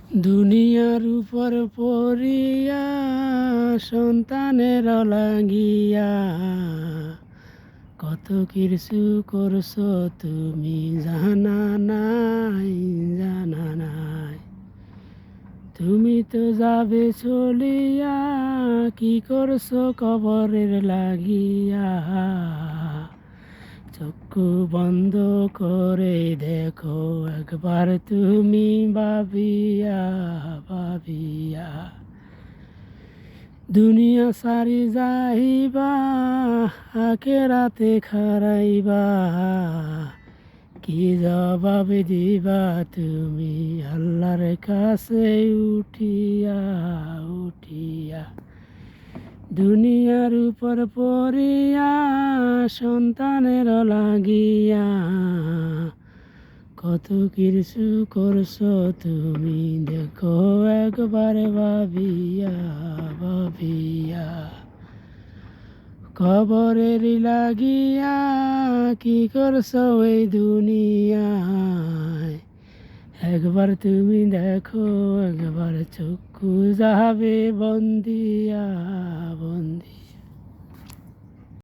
দুনিয়ার উপর পড়িয়া সন্তানের লাগিয়া কত কিছু করছো তুমি জানা নাই, জানা নাই। তুমি তো যাবে চলিয়া, কি করছো কবরের লাগিয়া। চক্ষু বন্ধ করে দেখো একবার তুমি ভাবিয়া, ভাবিয়া। দুনিয়া সারি যাইবা, আখেরাতে খারাইবা, কি জবাব দিবা তুমি আল্লাহর কাছে উঠিয়া, উঠিয়া। দুনিয়ার উপর পড়িয়া সন্তানের লাগিয়া কত কিছু করছো তুমি দেখো একবার ভাবিয়া, ভাবিয়া। কবরের লাগিয়া কি করছো এই দুনিয়ায়, একবার তুমি দেখো একবার চক্ষু যাবে বন্দিয়া, বন্দিয়া।